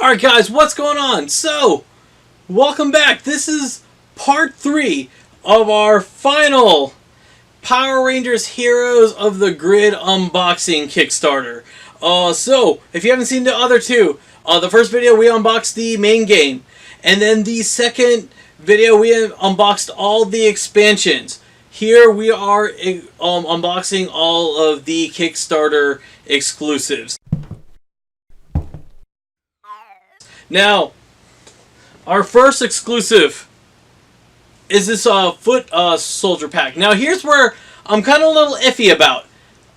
Alright guys, what's going on? So, welcome back. This is part 3 of our final Power Rangers Heroes of the Grid unboxing Kickstarter. So, if you haven't seen the other two, the first video we unboxed the main game. And then the second video we unboxed all the expansions. Here we are unboxing all of the Kickstarter exclusives. Now, our first exclusive is this foot soldier pack. Now, here's where I'm kind of a little iffy about.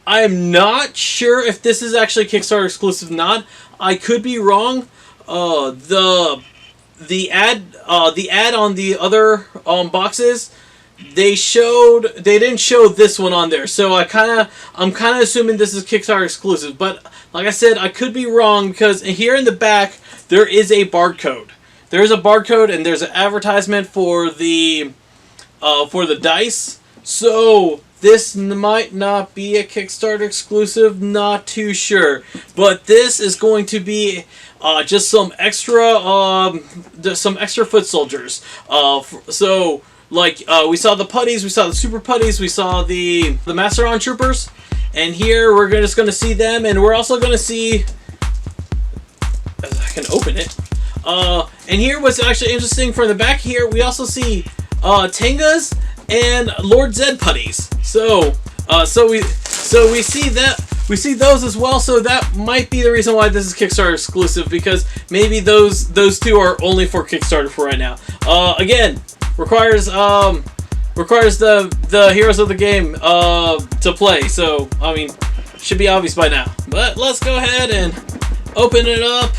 I'm not sure if this is actually Kickstarter exclusive or not. I could be wrong. The ad on the other boxes, they didn't show this one on there. So I'm kind of assuming this is Kickstarter exclusive. But like I said, I could be wrong because here in the back there is a barcode. There's a barcode and there's an advertisement for the dice. So this might not be a Kickstarter exclusive, not too sure. But this is going to be just some extra foot soldiers. So like we saw the putties, we saw the super putties, we saw the Masteron troopers, and here we're just going to see them, and we're also going to see. I can open it. And here what's actually interesting from the back here, we also see Tengas and Lord Zed putties. So we see that, we see those as well. So that might be the reason why this is Kickstarter exclusive, because maybe those two are only for Kickstarter for right now. Again, requires the heroes of the game to play. So I mean, should be obvious by now. But let's go ahead and open it up.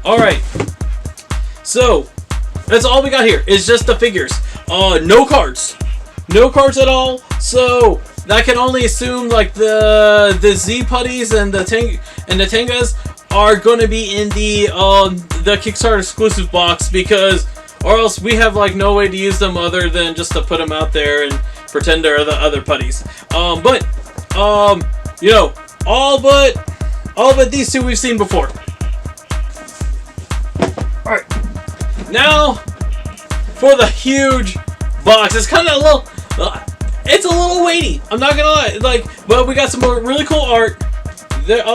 Alright, so that's all we got here. Is just the figures. No cards. No cards at all. So that can only assume like the Z putties and the Tengas are going to be in the Kickstarter exclusive box, because or else we have like no way to use them other than just to put them out there and pretend they're the other putties. You know, all but these two we've seen before. Alright, now for the huge box. It's kind of a little, it's a little weighty, I'm not gonna lie. Like, but we got some more really cool art. There,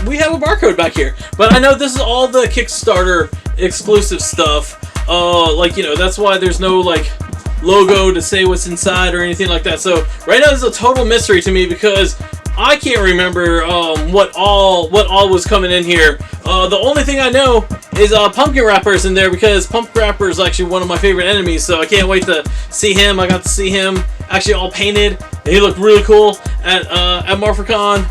we have a barcode back here. But I know this is all the Kickstarter exclusive stuff. Like, you know, that's why there's no like logo to say what's inside or anything like that. So right now this is a total mystery to me, because I can't remember what all was coming in here. The only thing I know is Pumpkin Wrapper's in there, because Pumpkin Wrapper is actually one of my favorite enemies. So I can't wait to see him. I got to see him actually all painted. He looked really cool at Morphicon.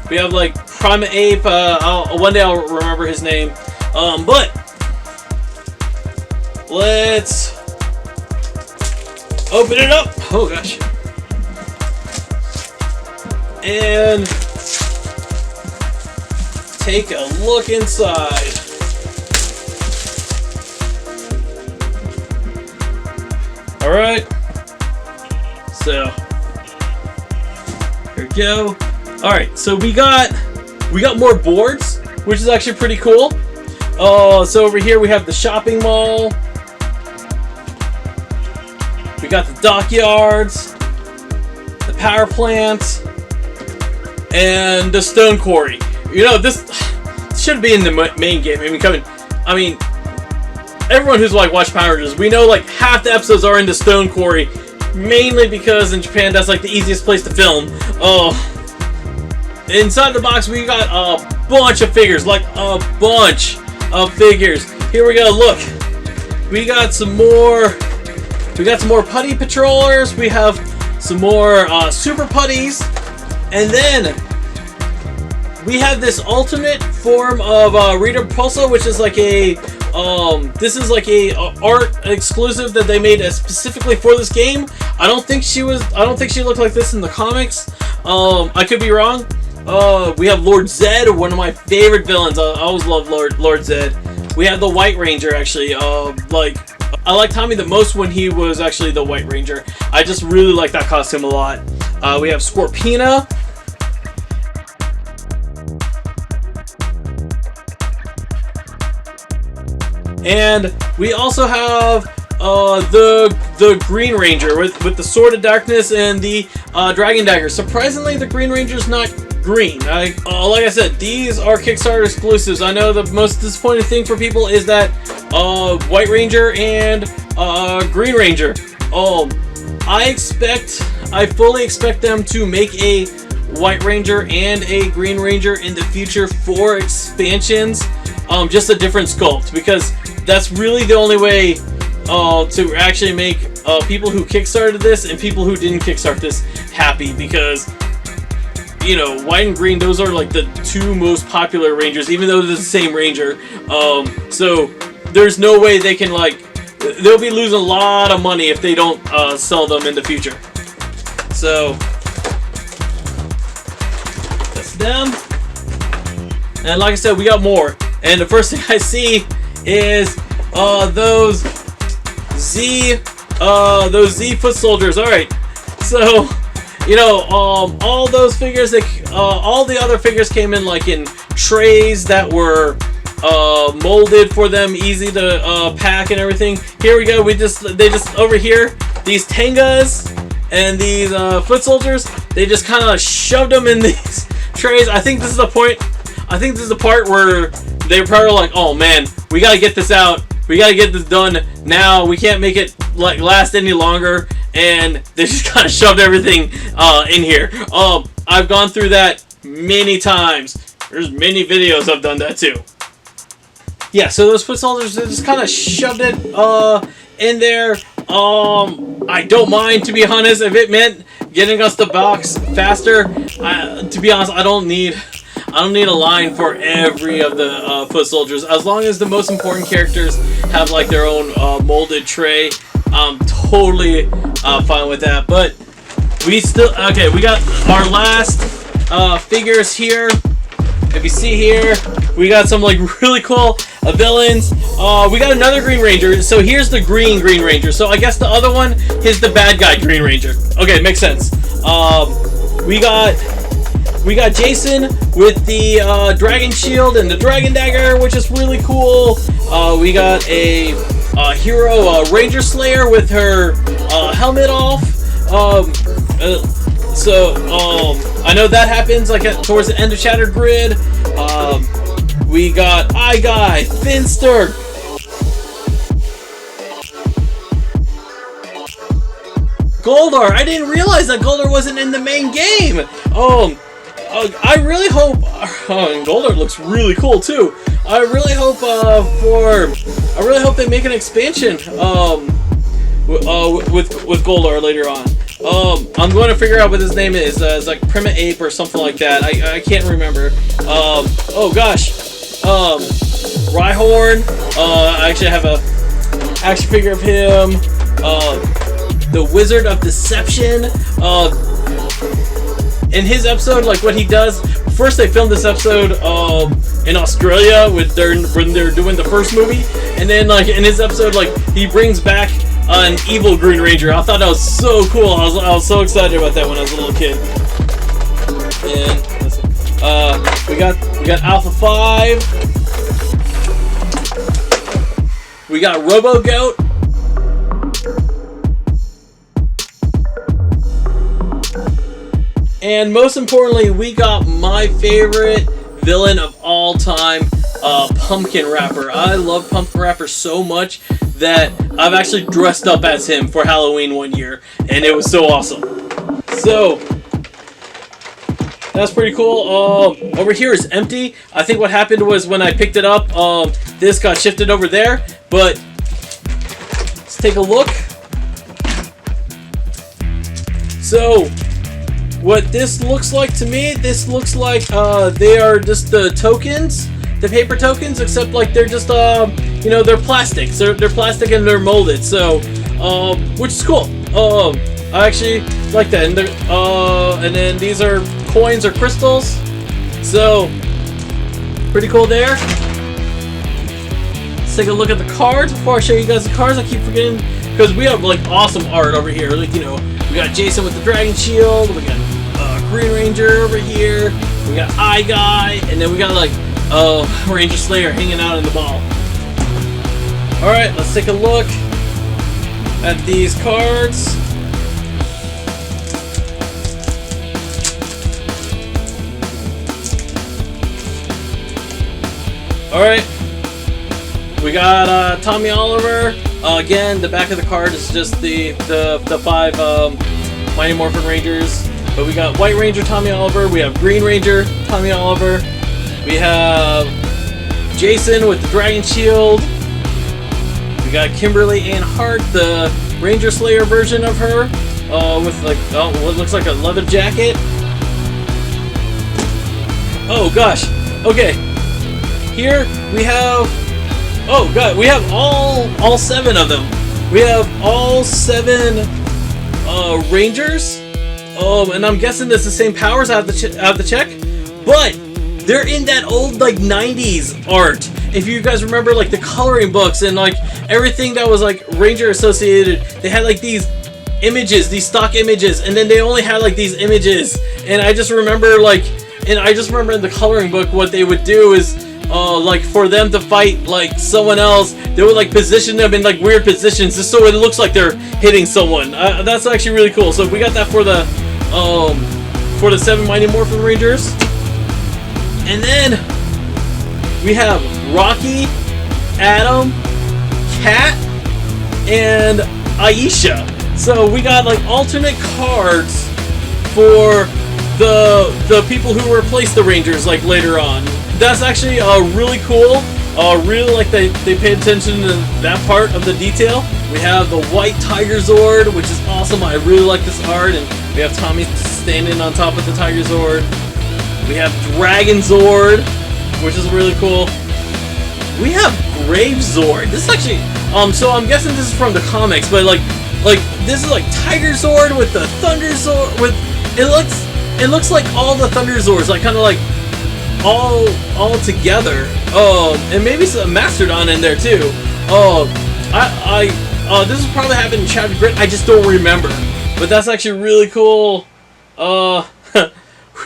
We have like Prima Ape. One day I'll remember his name. But let's open it up. Oh gosh. And take a look inside. Alright, so here we go. Alright, so we got more boards, which is actually pretty cool. So over here we have the shopping mall, we got the dockyards, the power plant, and the stone quarry. You know, this should be in the main game. I mean, everyone who's like watched Power Rangers, we know like half the episodes are in the stone quarry, mainly because in Japan that's like the easiest place to film. Inside the box we got a bunch of figures, like a bunch of figures. Here we go. Look, we got some more. We got some more putty patrollers. We have some more super putties. And then we have this ultimate form of Rita Repulsa, which is like a this is like a art exclusive that they made specifically for this game. I don't think she looked like this in the comics. I could be wrong. We have Lord Zed, one of my favorite villains. I always love Lord Zed. We have the White Ranger, actually. I like Tommy the most when he was actually the White Ranger. I just really like that costume a lot. We have Scorpina. And we also have the Green Ranger with the Sword of Darkness and the Dragon Dagger. Surprisingly, the Green Ranger's not green. Like I said, these are Kickstarter exclusives. I know the most disappointing thing for people is that White Ranger and Green Ranger. I fully expect them to make a White Ranger and a Green Ranger in the future for expansions. Just a different sculpt, because that's really the only way to actually make people who kickstarted this and people who didn't kickstart this happy, because you know, white and green, those are like the two most popular Rangers, even though they're the same Ranger. So there's no way they can, like, they'll be losing a lot of money if they don't sell them in the future. So that's them. And like I said, we got more. And the first thing I see is those Z foot soldiers. All right, so you know, all those figures, all the other figures came in like in trays that were molded for them, easy to pack and everything. Here we go. They just over here, these Tengas and these foot soldiers, they just kind of shoved them in these trays. I think this is the point. I think this is the part where they're probably like, oh man, we gotta get this out. We gotta get this done now. We can't make it like last any longer. And they just kind of shoved everything in here. I've gone through that many times. There's many videos I've done that too. Yeah, so those foot soldiers, they just kind of shoved it in there. I don't mind, to be honest, if it meant getting us the box faster. To be honest, I don't need a line for every of the foot soldiers. As long as the most important characters have like their own molded tray, I'm totally fine with that. But we got our last figures here. If you see here, we got some like really cool villains. We got another Green Ranger. So here's the Green Ranger. So I guess the other one is the bad guy Green Ranger. Okay, makes sense. We got Jason with the Dragon Shield and the Dragon Dagger, which is really cool. We got a hero Ranger Slayer with her helmet off. I know that happens like towards the end of Shattered Grid. We got Eye Guy, Finster, Goldar. I didn't realize that Goldar wasn't in the main game. I really hope. And Goldar looks really cool too. I really hope they make an expansion with Goldar later on. I'm going to figure out what his name is. It's like Prima Ape or something like that. I can't remember. Oh gosh. Rhyhorn. I actually have a action figure of him. The Wizard of Deception. In his episode, like what he does. First, they filmed this episode in Australia when they're doing the first movie, and then like in his episode, like he brings back an evil Green Ranger. I thought that was so cool. I was so excited about that when I was a little kid. And we got Alpha 5. We got Robo Goat. And most importantly, we got my favorite villain of all time, Pumpkin Rapper. I love Pumpkin Rapper so much that I've actually dressed up as him for Halloween one year, and it was so awesome. So that's pretty cool. Over here is empty. I think what happened was when I picked it up, this got shifted over there. But let's take a look. So what this looks like to me, this looks like they are just the tokens, the paper tokens, except like they're just they're plastics. They're plastic and they're molded. So which is cool. I actually like that. And then these are coins or crystals. So pretty cool there. Let's take a look at the cards before I show you guys the cards. I keep forgetting because we have like awesome art over here. Like, you know, we got Jason with the Dragon Shield. We got Green Ranger over here. We got Eye Guy, and then we got like Ranger Slayer hanging out in the ball. Alright, let's take a look at these cards. Alright, we got Tommy Oliver. Again, the back of the card is just the 5 Mighty Morphin Rangers. But we got White Ranger Tommy Oliver, we have Green Ranger Tommy Oliver, we have Jason with the Dragon Shield, we got Kimberly Ann Hart, the Ranger Slayer version of her, with like what looks like a leather jacket. Oh gosh, okay. Here we have, oh god, we have all 7 of them. We have all 7 Rangers. And I'm guessing it's the same powers. I have to check, but they're in that old like 90s art. If you guys remember, like the coloring books and like everything that was like Ranger associated, they had like these images, these stock images, and then they only had like these images. And I just remember in the coloring book, what they would do is like for them to fight like someone else, they would like position them in like weird positions just so it looks like they're hitting someone. That's actually really cool. So we got that for the 7 Mighty Morphin Rangers. And then we have Rocky, Adam, Kat, and Aisha. So we got like alternate cards for the people who replace the Rangers like later on. That's actually really cool. Really like they paid attention to that part of the detail. We have the White Tiger Zord, which is awesome. I really like this art. And we have Tommy standing on top of the Tiger Zord. We have Dragon Zord, which is really cool. We have Grave Zord. This is actually so I'm guessing this is from the comics, but like this is like Tiger Zord with the Thunder Zord with it looks like all the Thunder Zords, like kind of like all together. And maybe some Mastodon in there too. This is probably happened in Chapter Grid. I just don't remember. But that's actually really cool.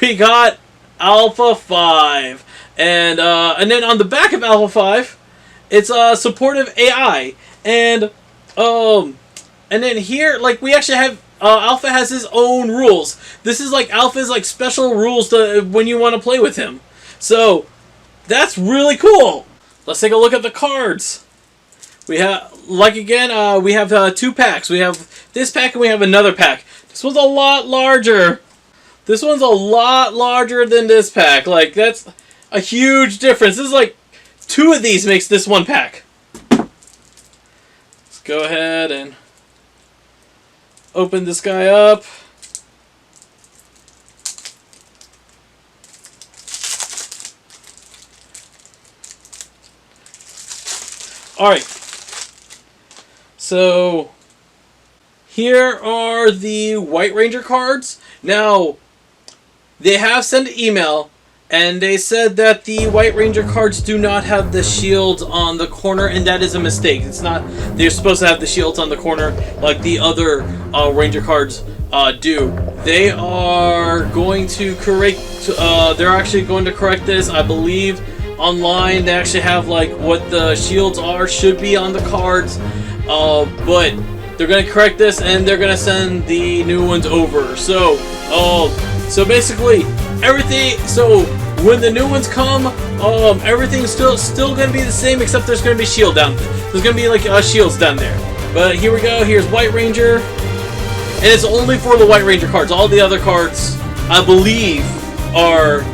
We got Alpha 5, and then on the back of Alpha 5, it's a supportive AI, and then here, like we actually have Alpha has his own rules. This is like Alpha's like special rules to when you want to play with him. So that's really cool. Let's take a look at the cards. We have, like again, we have 2 packs. We have this pack and we have another pack. This one's a lot larger. This one's a lot larger than this pack. Like, that's a huge difference. This is like 2 of these makes this 1 pack. Let's go ahead and open this guy up. Alright. So here are the White Ranger cards. Now, they have sent an email, and they said that the White Ranger cards do not have the shields on the corner, and that is a mistake. It's not. They're supposed to have the shields on the corner like the other Ranger cards do. They are going to correct. They're actually going to correct this, I believe. Online, they actually have like what the shields should be on the cards, but they're gonna correct this and they're gonna send the new ones over. So basically everything. So when the new ones come, everything's still gonna be the same, except there's gonna be shield down. There's gonna be like shields down there. But here we go. Here's White Ranger, and it's only for the White Ranger cards. All the other cards, I believe, are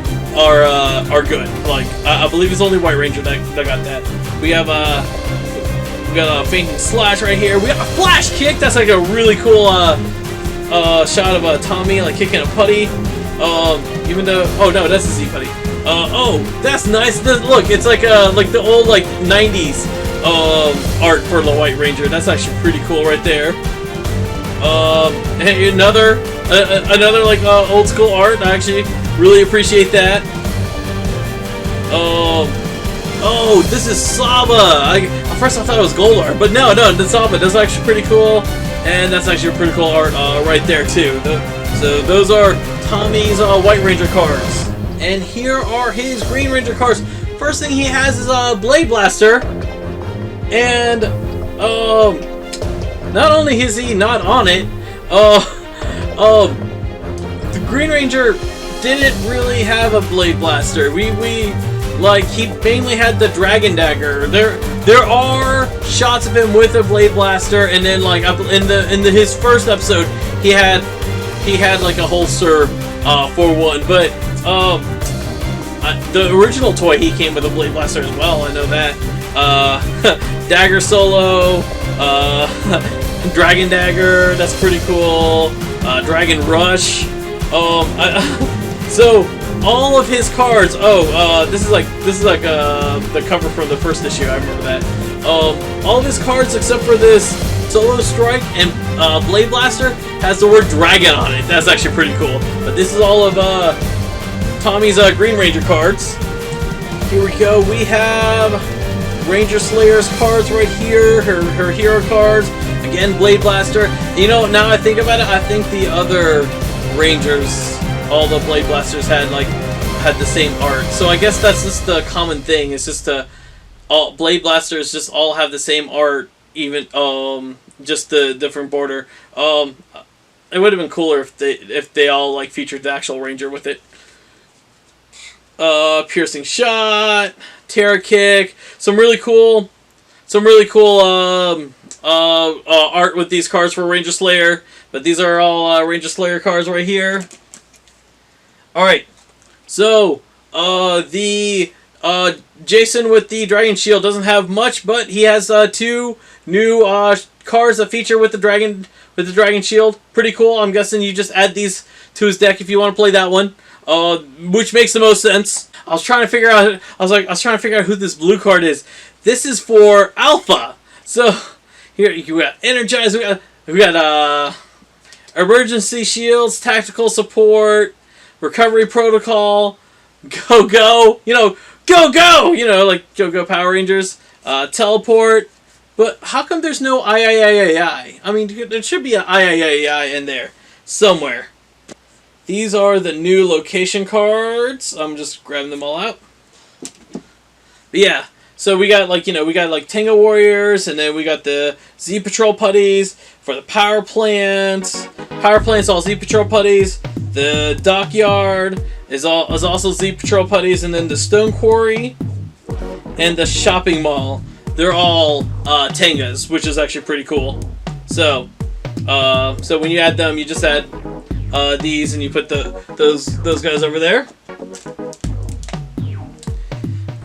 good. Like I believe it's only White Ranger that got that. We got a fainting slash right here. We got a flash kick. That's like a really cool shot of Tommy like kicking a putty. Even though, oh no, that's a Z putty. Oh, that's nice. Look, it's like the old like 90s art for the White Ranger. That's actually pretty cool right there. And another like old school art. I actually really appreciate that. Oh, this is Saba. At first I thought it was Golar, but no, that's Saba. That's actually pretty cool, and that's actually a pretty cool art right there too. So those are Tommy's White Ranger cards, and here are his Green Ranger cards. First thing he has is a Blade Blaster, And not only is he not on it, the Green Ranger didn't really have a blade blaster. He mainly had the Dragon Dagger. There are shots of him with a blade blaster, and then like in his first episode, he had like a holster for one. But the original toy, he came with a blade blaster as well. I know that. Dagger Solo, Dragon Dagger. That's pretty cool. Dragon Rush. So all of his cards. This is like the cover from the first issue. I remember that. All of his cards except for this Solo Strike and Blade Blaster has the word Dragon on it. That's actually pretty cool. But this is all of Tommy's Green Ranger cards. Here we go. We have Ranger Slayer's cards right here. Her hero cards. Again, Blade Blaster. You know, now I think about it, I think the other Rangers, all the Blade Blasters had the same art. So I guess that's just the common thing. It's just all Blade Blasters just all have the same art, even just the different border. It would have been cooler if they all like featured the actual Ranger with it. Piercing Shot, Terra Kick, some really cool art with these cards for Ranger Slayer. But these are all Ranger Slayer cards right here. Alright, so the Jason with the Dragon Shield doesn't have much, but he has two new cards that feature with the Dragon Shield. Pretty cool. I'm guessing you just add these to his deck if you want to play that one, which makes the most sense. I was trying to figure out who this blue card is. This is for Alpha. So here you got Energize. We got Emergency Shields, Tactical Support, Recovery Protocol, Go. You know, Go. You know, like Go Power Rangers. Teleport. But how come there's no I? I mean, there should be an I in there somewhere. These are the new location cards. I'm just grabbing them all out. But yeah, so we got Tenga Warriors, and then we got the Z Patrol putties for the power plants. Power plants, all Z Patrol putties. The dockyard is also Z Patrol putties, and then the Stone Quarry and the shopping mall. They're all Tengas, which is actually pretty cool. So when you add them, you just add these, and you put those guys over there.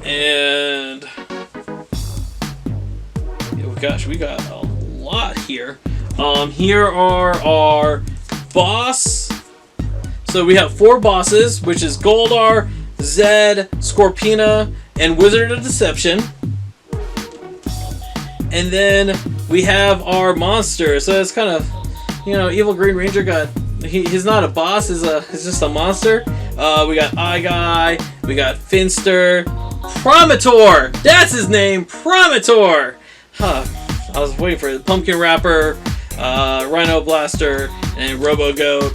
And gosh, we got a lot here. Here are our boss. So we have 4 bosses, which is Goldar, Zed, Scorpina, and Wizard of Deception. And then we have our monster. So it's kind of, Evil Green Ranger got. He's not a boss. He's just a monster. We got Eye Guy. We got Finster. Promitor. That's his name. Promitor. Huh. I was waiting for it. Pumpkin Rapper, Rhino Blaster, and Robo Goat.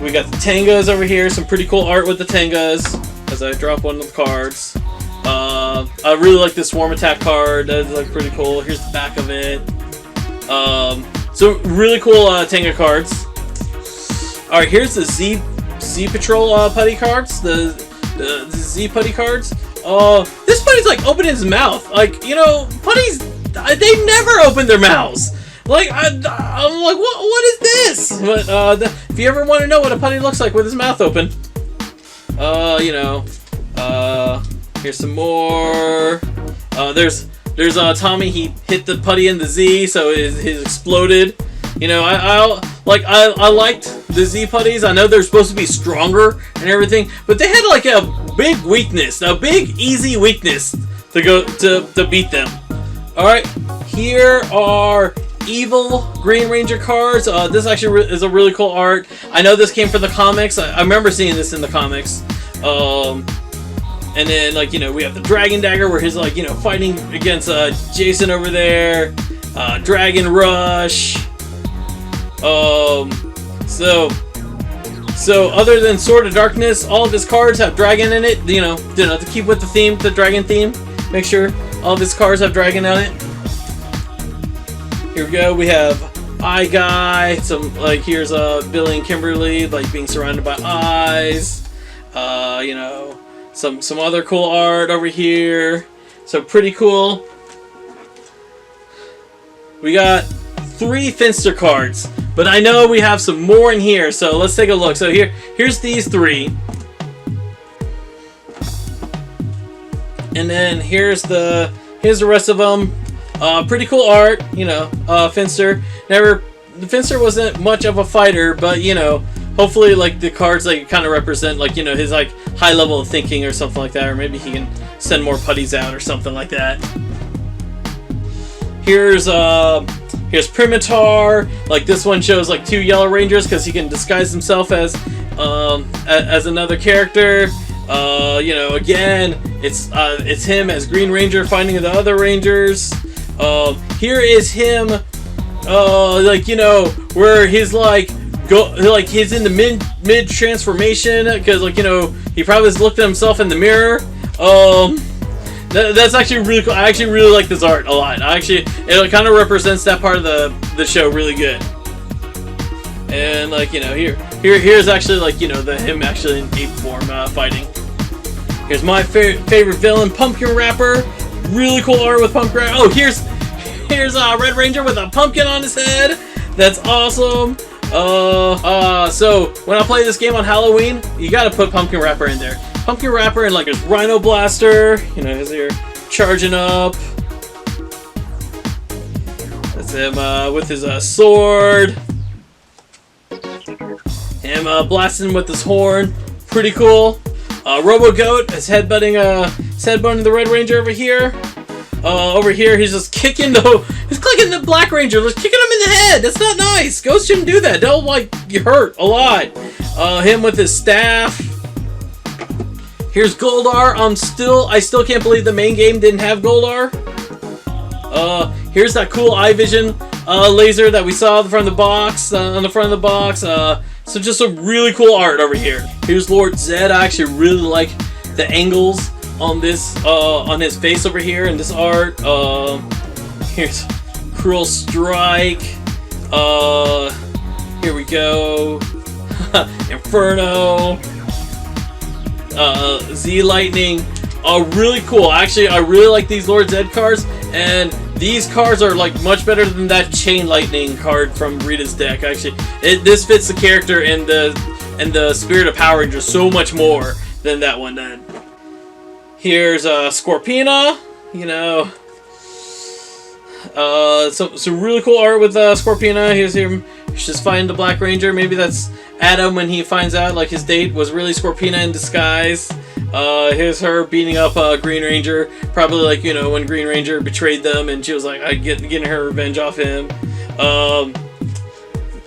We got the Tengas over here. Some pretty cool art with the Tengas. As I drop one of the cards. I really like this Swarm Attack card. That's pretty cool. Here's the back of it. So really cool Tenga cards. All right, here's the Z Patrol putty cards. The Z putty cards. This putty's like opening his mouth. Putties, they never open their mouths. I'm like, what is this? But if you ever want to know what a putty looks like with his mouth open, here's some more. There's Tommy. He hit the putty in the Z, so it exploded. I liked the Z putties. I know they're supposed to be stronger and everything, but they had like a big weakness, a big easy weakness to beat them. All right, here are Evil Green Ranger cards. This actually is a really cool art. I know this came from the comics. I remember seeing this in the comics. And then we have the Dragon Dagger where he's fighting against Jason over there. Dragon Rush. So other than Sword of Darkness, all of his cards have dragon in it. To keep with the theme, the dragon theme. Make sure All of his cars have dragon on it. Here we go. We have Eye Guy. Some like here's Billy and Kimberly like being surrounded by eyes. You know, some other cool art over here. So pretty cool. We got 3 Finster cards, but I know we have some more in here. So let's take a look. So here's these 3. And then here's the rest of them. Pretty cool art, you know. Finster. The Finster wasn't much of a fighter, but you know, hopefully like the cards like kind of represent like, you know, his like high level of thinking or something like that, or maybe he can send more putties out or something like that. Here's Primitar. Like this one shows like 2 Yellow Rangers because he can disguise himself as another character. You know, again, it's him as Green Ranger fighting the other Rangers. Here is him, like, you know, where he's like he's in the mid transformation because, like, you know, he probably has looked at himself in the mirror. That's actually really cool. I actually really like this art a lot. It kind of represents that part of the show really good. And like, you know, here's actually like, you know, him actually in ape form fighting. Here's my favorite villain, Pumpkin Rapper. Really cool art with Pumpkin Rapper. Oh, here's Red Ranger with a pumpkin on his head. That's awesome. So when I play this game on Halloween, you gotta put Pumpkin Rapper in there. Pumpkin Rapper and like his Rhino Blaster. You know, as they're charging up. That's him with his sword. Him blasting with his horn. Pretty cool. Robo-Goat is headbutting the Red Ranger over here. Over here, he's just kicking the Black Ranger, just kicking him in the head. That's not nice. Ghosts shouldn't do that. They'll like get hurt a lot. Him with his staff. Here's Goldar. I still can't believe the main game didn't have Goldar. Here's that cool eye vision laser that we saw from the box on the front of the box. So just some really cool art over here. Here's Lord Zed. I actually really like the angles on this on his face over here in this art. Here's Cruel Strike. Here we go. Inferno. Z Lightning. Really cool. Actually, I really like these Lord Zed cards, and these cards are like much better than that Chain Lightning card from Rita's deck. Actually, this fits the character and the Spirit of Power Rangers so much more than that one did. Here's Scorpina. You know, some really cool art with Scorpina. Here's him. He's just fighting the Black Ranger. Maybe that's Adam when he finds out like his date was really Scorpina in disguise. Here's her beating up Green Ranger. Probably like, you know, when Green Ranger betrayed them and she was like, getting her revenge off him.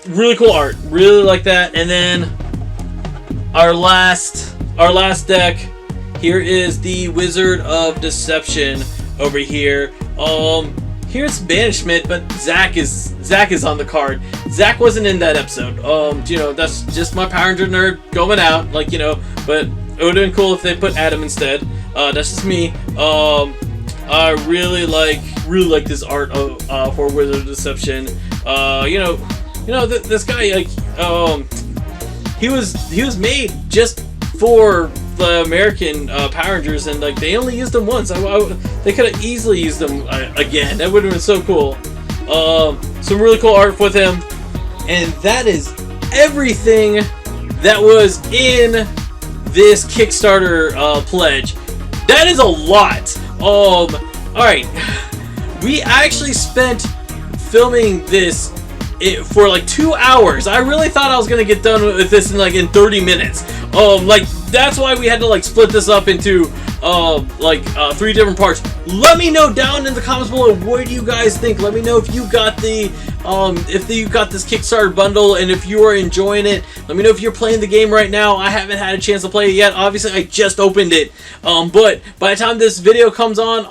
Really cool art. Really like that. And then our last deck. Here is the Wizard of Deception over here. Here's Banishment, but Zach is on the card. Zach wasn't in that episode. You know, that's just my Power Ranger nerd going out, like, you know, but it would have been cool if they put Adam instead. That's just me. I really like this art for Wizard of Deception. You know this guy, like, he was made just for the American Power Rangers, and like they only used them once. They could have easily used them again. That would have been so cool. Some really cool art with him, and that is everything that was in this Kickstarter pledge. That is a lot. All right, we actually spent filming this for like 2 hours. I really thought I was gonna get done with this in 30 minutes. Like that's why we had to like split this up into 3 different parts. Let me know down in the comments below, what do you guys think? Let me know if you got the if you got this Kickstarter bundle and if you are enjoying it. Let me know if you're playing the game right now. I haven't had a chance to play it yet. Obviously, I just opened it. But by the time this video comes up,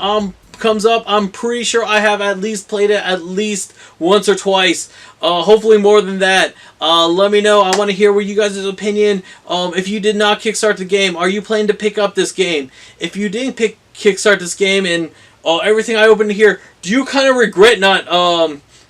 I'm pretty sure I have at least played it at least once or twice. Hopefully more than that. Let me know. I want to hear what you guys' opinion. If you did not kickstart the game, are you planning to pick up this game? If you didn't kickstart this game and everything I opened here. Do you kind of regret not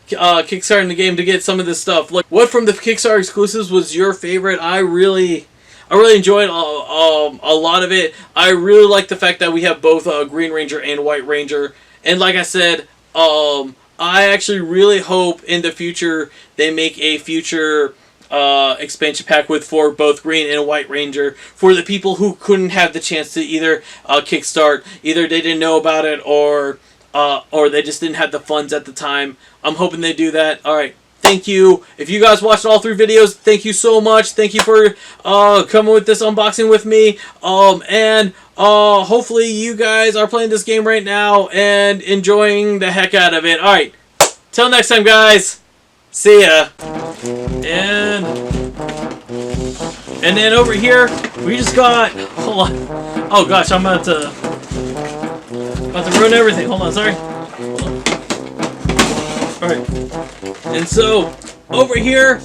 kickstarting the game to get some of this stuff? Like, what from the Kickstarter exclusives was your favorite? I really enjoyed a lot of it. I really like the fact that we have both Green Ranger and White Ranger. And like I said, I actually really hope in the future they make a future expansion pack for both Green and White Ranger for the people who couldn't have the chance to either kickstart, either they didn't know about it, or they just didn't have the funds at the time. I'm hoping they do that. All right. Thank you. If you guys watched all 3 videos, thank you so much. Thank you for coming with this unboxing with me. And hopefully you guys are playing this game right now and enjoying the heck out of it. All right. Till next time, guys. See ya. And then over here, we just got... Hold on. Oh, gosh. I'm about to ruin everything. Hold on. Sorry. Alright. And so, over here,